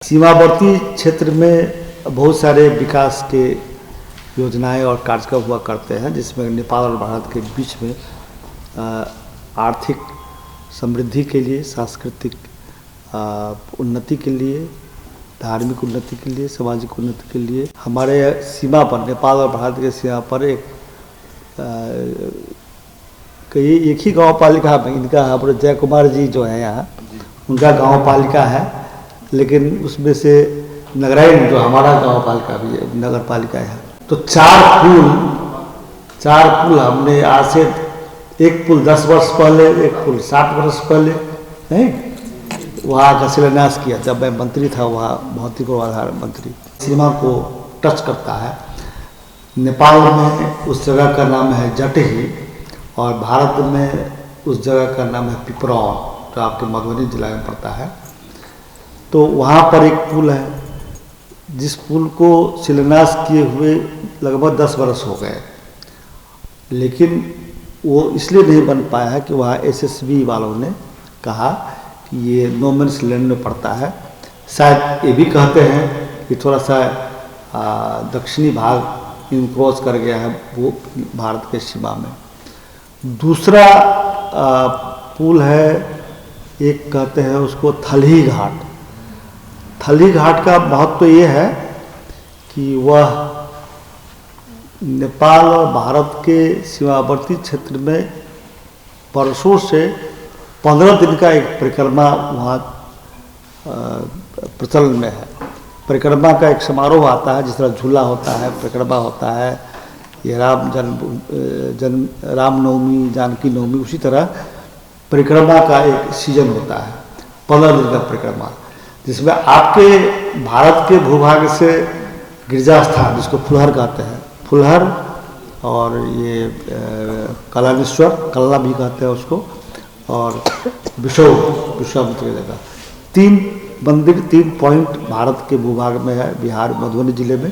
सीमावर्ती क्षेत्र में बहुत सारे विकास के योजनाएं और कार्यक्रम हुआ करते हैं, जिसमें नेपाल और भारत के बीच में आर्थिक समृद्धि के लिए, सांस्कृतिक उन्नति के लिए, धार्मिक उन्नति के लिए, सामाजिक उन्नति के लिए हमारे सीमा पर, नेपाल और भारत के सीमा पर एक ही गांव पालिका में, इनका हमारे जय कुमार जी जो है यहाँ, उनका गांव पालिका है, लेकिन उसमें से नगरायन जो हमारा गांव पालिका भी है, नगर पालिका है। तो चार पुल हमने आज से, एक पुल 10 वर्ष पहले, एक पुल 60 वर्ष पहले नहीं वहाँ का शिलान्यास किया जब मैं मंत्री था, वहाँ भौतिक पूर्वाधार मंत्री। सीमा को टच करता है। नेपाल में उस जगह का नाम है जटही और भारत में उस जगह का नाम है पिपरौन, जो आपके मधुबनी जिला में पड़ता है। तो वहाँ पर एक पुल है, जिस पुल को शिलान्यास किए हुए लगभग 10 वर्ष हो गए, लेकिन वो इसलिए नहीं बन पाया है कि वहाँ एसएसबी वालों ने कहा कि ये नो मैन्स लैंड में पड़ता है। शायद ये भी कहते हैं कि थोड़ा सा दक्षिणी भाग इनक्रोच कर गया है वो भारत के सीमा में। दूसरा पुल है, एक कहते हैं उसको थलही घाट। थलही घाट का महत्व तो ये है कि वह नेपाल और भारत के सीमावर्ती क्षेत्र में वर्षों से 15 दिन का एक परिक्रमा वहाँ प्रचलन में है। परिक्रमा का एक समारोह आता है, जिस तरह झूला होता है, परिक्रमा होता है, ये रामनवमी, जानकी नवमी, उसी तरह परिक्रमा का एक सीजन होता है, 15 दिन का परिक्रमा, जिसमें आपके भारत के भूभाग से गिरजा स्थान, जिसको फुलहर कहते हैं, फुलहर और ये कलानेश्वर, कल्ला भी कहते हैं उसको, और विश्वामित्र की जगह, 3 मंदिर, 3 पॉइंट भारत के भूभाग में है, बिहार मधुबनी जिले में।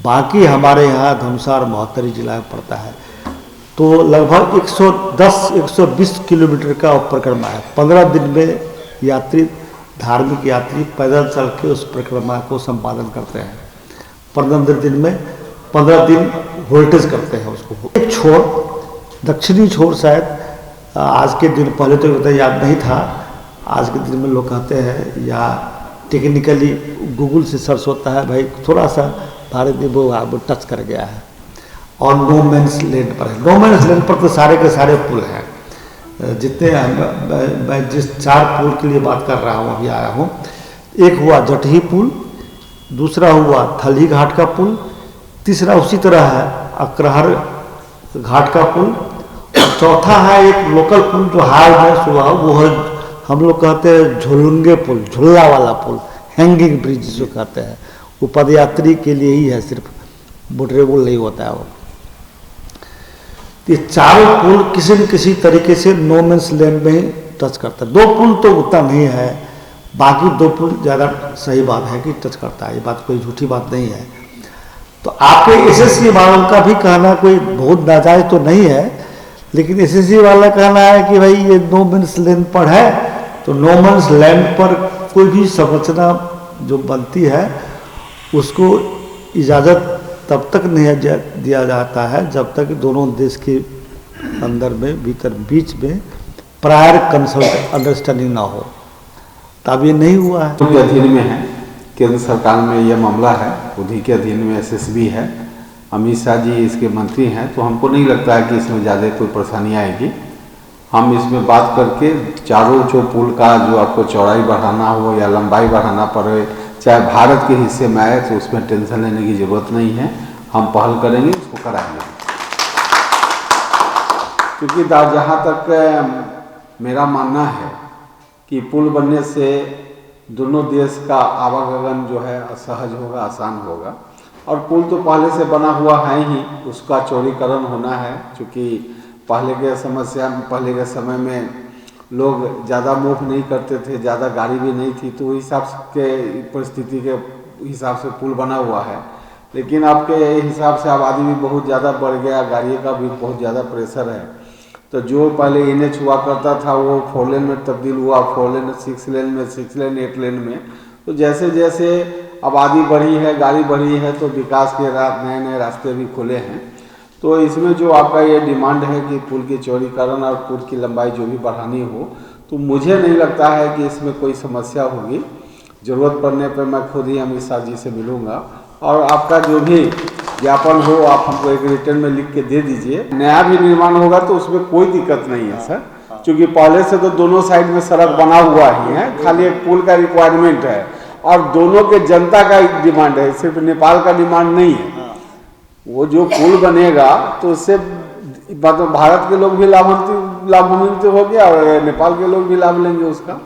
बाकी हमारे यहाँ धनुषा और महोत्तरी जिला में पड़ता है। तो लगभग 110-120 किलोमीटर का परिक्रमा है। 15 दिन में यात्री, धार्मिक यात्री पैदल चल के उस परिक्रमा को संपादन करते हैं। 15 दिन में 15 दिन वोल्टेज करते हैं उसको। एक छोर, दक्षिणी छोर, शायद आज के दिन, पहले तो याद नहीं था, आज के दिन में लोग कहते हैं, या टेक्निकली गूगल से सर्च होता है, भाई थोड़ा सा भारत में वो टच कर गया है और नो मैन्स लैंड पर है। नो मैन्स लैंड पर तो सारे के सारे पुल हैं जितने, मैं जिस 4 पुल के लिए बात कर रहा हूँ, अभी आया हूँ। एक हुआ जटही पुल, दूसरा हुआ थलही घाट का पुल, तीसरा उसी तरह है अकरहर घाट का पुल, और चौथा है एक लोकल पुल जो हाल में हुआ, वो है, हम लोग कहते हैं झुलुंगे पुल, झुल्ला वाला पुल, हैंगिंग ब्रिज जिसको कहते हैं। वो पदयात्री के लिए ही है, सिर्फ मोटरेबल नहीं होता है वो। ये चारों पुल किसी न किसी तरीके से नो मैन्स लैंड में ही टच करता है। 2 पुल तो उतना नहीं है, बाकी 2 पुल ज़्यादा सही बात है कि टच करता है, ये बात कोई झूठी बात नहीं है। तो आपके एसएससी वालों का भी कहना कोई बहुत नाजायज तो नहीं है, लेकिन एसएससी वाला कहना है कि भाई ये नो मैन्स लैंड पर है, तो नो मैन्स लैंड पर कोई भी संरचना जो बनती है उसको इजाज़त तब तक नहीं दिया जाता है जब तक दोनों देश के अंदर में, बीच में प्रायर कंसल्ट अंडरस्टैंडिंग ना हो। तब ये नहीं हुआ है। उनके अधीन में है, केंद्र सरकार में यह मामला है, उन्हीं के अधीन में एसएसबी है, अमित शाह जी इसके मंत्री हैं, तो हमको नहीं लगता है कि इसमें ज़्यादा कोई परेशानी आएगी। हम इसमें बात करके चारों जो पुल का जो आपको चौड़ाई बढ़ाना हो या लंबाई बढ़ाना पड़े, चाहे भारत के हिस्से में आए, तो उसमें टेंशन लेने की ज़रूरत नहीं है। हम पहल करेंगे, उसको कराएंगे। क्योंकि जहाँ तक मेरा मानना है कि पुल बनने से दोनों देश का आवागमन जो है सहज होगा, आसान होगा। और पुल तो पहले से बना हुआ है ही, उसका चौड़ीकरण होना है। क्योंकि पहले के समय में लोग ज़्यादा मूव नहीं करते थे, ज़्यादा गाड़ी भी नहीं थी, तो हिसाब के परिस्थिति के हिसाब से पुल बना हुआ है। लेकिन आपके हिसाब से आबादी भी बहुत ज़्यादा बढ़ गया, गाड़ियों का भी बहुत ज़्यादा प्रेशर है। तो जो पहले NH हुआ करता था वो 4 लेन में तब्दील हुआ, 4 लेन, 6 लेन में, 6 लेन, 8 लेन में, तो जैसे जैसे आबादी बढ़ी है, गाड़ी बढ़ी है, तो विकास के नए नए रास्ते भी खुले हैं। तो इसमें जो आपका ये डिमांड है कि पुल की चौड़ीकरण और पुल की लंबाई जो भी बढ़ानी हो, तो मुझे नहीं लगता है कि इसमें कोई समस्या होगी। ज़रूरत पड़ने पर मैं खुद ही अमित शाह जी से मिलूंगा और आपका जो भी ज्ञापन हो आप हमको एक रिटर्न में लिख के दे दीजिए। नया भी निर्माण होगा तो उसमें कोई दिक्कत नहीं है सर, क्योंकि पहले से तो दोनों साइड में सड़क बना हुआ ही है, खाली एक पुल का रिक्वायरमेंट है और दोनों के जनता का डिमांड है, सिर्फ नेपाल का डिमांड नहीं है। वो जो पुल बनेगा तो उससे मतलब भारत के लोग भी लाभान्वित हो गया और नेपाल के लोग भी लाभ लेंगे उसका।